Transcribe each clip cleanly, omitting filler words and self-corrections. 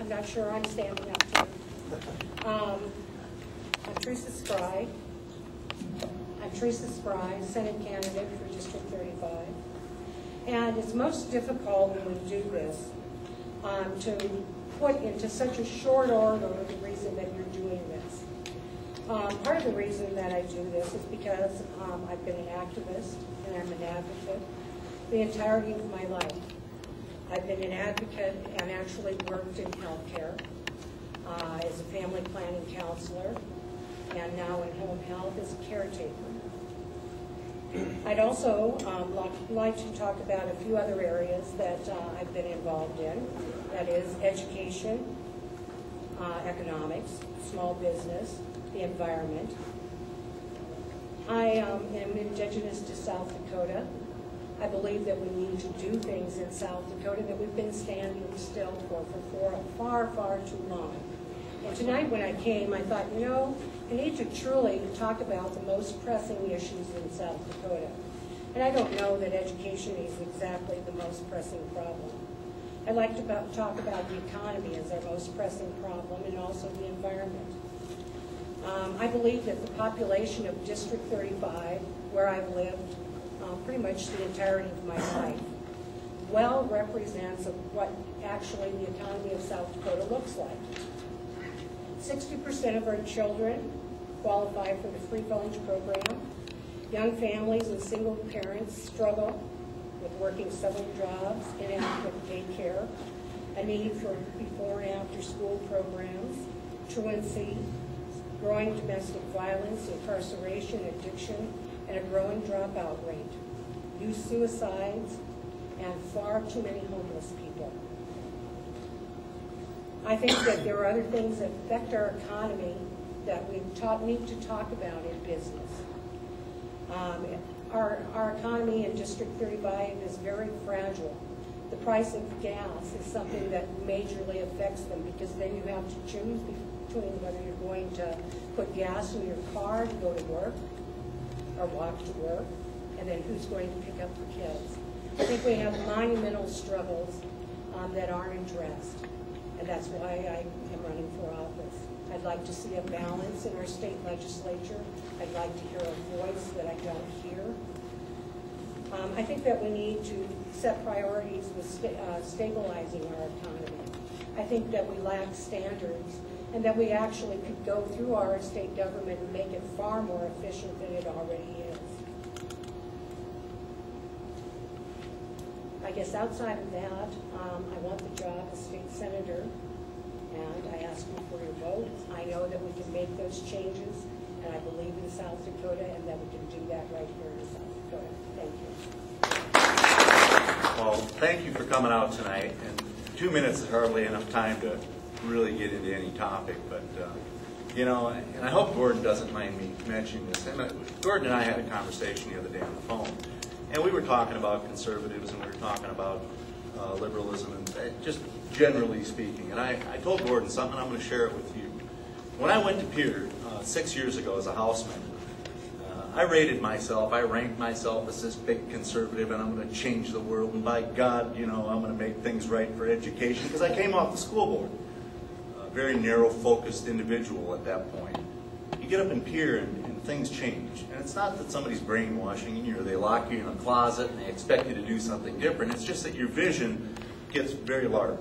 I'm not sure I'm standing up to. I'm Theresa Spry. I'm Theresa Spry, Senate candidate for District 35. And it's most difficult when we do this to put into such a short order the reason that you're doing this. Part of the reason that I do this is because I've been an activist and I'm an advocate the entirety of my life. I've been an advocate and actually worked in healthcare as a family planning counselor and now in home health as a caretaker. I'd also like to talk about a few other areas that I've been involved in. That is education, economics, small business, the environment. I am indigenous to South Dakota. I believe that we need to do things in South Dakota that we've been standing still for far, far too long. And tonight when I came, I thought, you know, I need to truly talk about the most pressing issues in South Dakota. And I don't know that education is exactly the most pressing problem. I'd like to talk about the economy as our most pressing problem and also the environment. I believe that the population of District 35, where I've lived pretty much the entirety of my life, well represents what actually the economy of South Dakota looks like. 60% of our children qualify for the free lunch program. Young families and single parents struggle with working several jobs, inadequate daycare, a need for before and after school programs, truancy, growing domestic violence, incarceration, addiction, and a growing dropout rate, youth suicides, and far too many homeless people. I think that there are other things that affect our economy that we need to talk about in business. Our economy in District 35 is very fragile. The price of gas is something that majorly affects them because then you have to choose between whether you're going to put gas in your car to go to work or walk to work, and then who's going to pick up the kids. I think we have monumental struggles that aren't addressed, and that's why I am running for office. I'd like to see a balance in our state legislature. I'd like to hear a voice that I don't hear. I think that we need to set priorities with stabilizing our economy. I think that we lack standards and that we actually could go through our state government and make it far more efficient than it already is. I guess outside of that, I want the job as state senator, and I ask you for your vote. I know that we can make those changes, and I believe in South Dakota, and that we can do that right here in South Dakota. Thank you. Well, thank you for coming out tonight. And 2 minutes is hardly enough time to really get into any topic, but you know, and I hope Gordon doesn't mind me mentioning this. And Gordon and I had a conversation the other day on the phone, and we were talking about conservatives, and we were talking about liberalism, and just generally speaking. And I told Gordon something, I'm going to share it with you. When I went to Pierre 6 years ago as a houseman, I rated myself, I ranked myself as this big conservative, and I'm going to change the world, and by God, you know, I'm going to make things right for education, because I came off the school board. A very narrow-focused individual at that point. You get up in Pierre, and things change. And it's not that somebody's brainwashing you, or they lock you in a closet, and they expect you to do something different. It's just that your vision gets very large.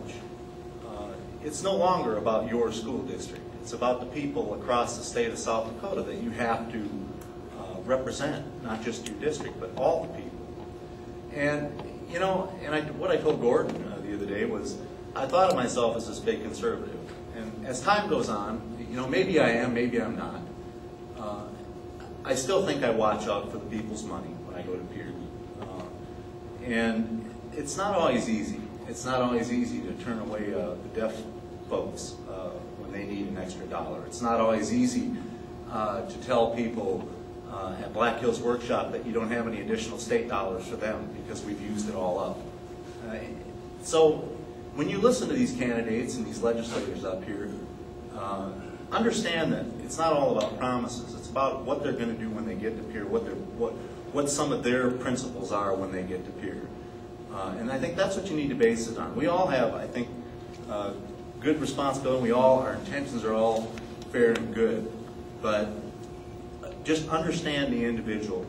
It's no longer about your school district. It's about the people across the state of South Dakota that you have to represent, not just your district, but all the people. And, you know, what I told Gordon the other day was, I thought of myself as this big conservative. And as time goes on, you know, maybe I am, maybe I'm not. I still think I watch out for the people's money when I go to Pierre. And it's not always easy. It's not always easy to turn away the deaf folks when they need an extra dollar. It's not always easy to tell people at Black Hills Workshop that you don't have any additional state dollars for them because we've used it all up. So when you listen to these candidates and these legislators up here, understand that it's not all about promises. It's about what they're going to do when they get to Pierre, what some of their principles are when they get to Pierre. And I think that's what you need to base it on. We all have, I think, good responsibility. Our intentions are all fair and good, but just understand the individual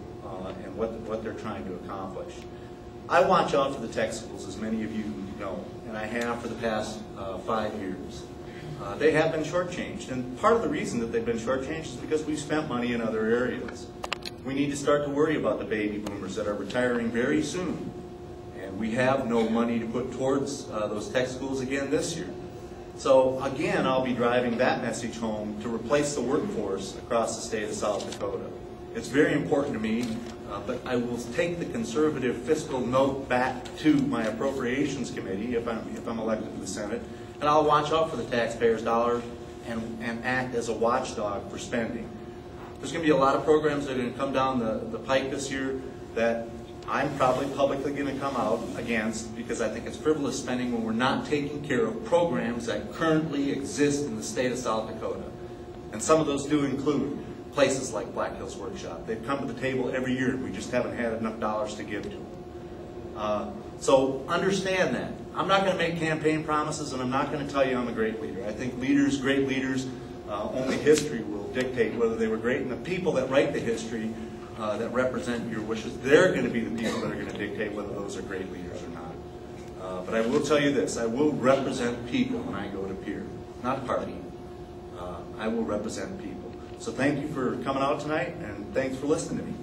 and what they're trying to accomplish. I watch out for the tech schools, as many of you know, and I have for the past 5 years. They have been shortchanged, and part of the reason that they've been shortchanged is because we've spent money in other areas. We need to start to worry about the baby boomers that are retiring very soon, and we have no money to put towards those tech schools again this year. So again, I'll be driving that message home to replace the workforce across the state of South Dakota. It's very important to me, but I will take the conservative fiscal note back to my appropriations committee if I'm elected to the Senate, and I'll watch out for the taxpayers' dollars and act as a watchdog for spending. There's going to be a lot of programs that are going to come down the pike this year that I'm probably publicly going to come out against, because I think it's frivolous spending when we're not taking care of programs that currently exist in the state of South Dakota. And some of those do include places like Black Hills Workshop. They've come to the table every year, and we just haven't had enough dollars to give to them. So understand that. I'm not going to make campaign promises, and I'm not going to tell you I'm a great leader. I think leaders, great leaders, only history will dictate whether they were great, and the people that write the history that represent your wishes, they're going to be the people that are going to dictate whether those are great leaders or not. But I will tell you this, I will represent people when I go to peer, not party. I will represent people. So thank you for coming out tonight, and thanks for listening to me.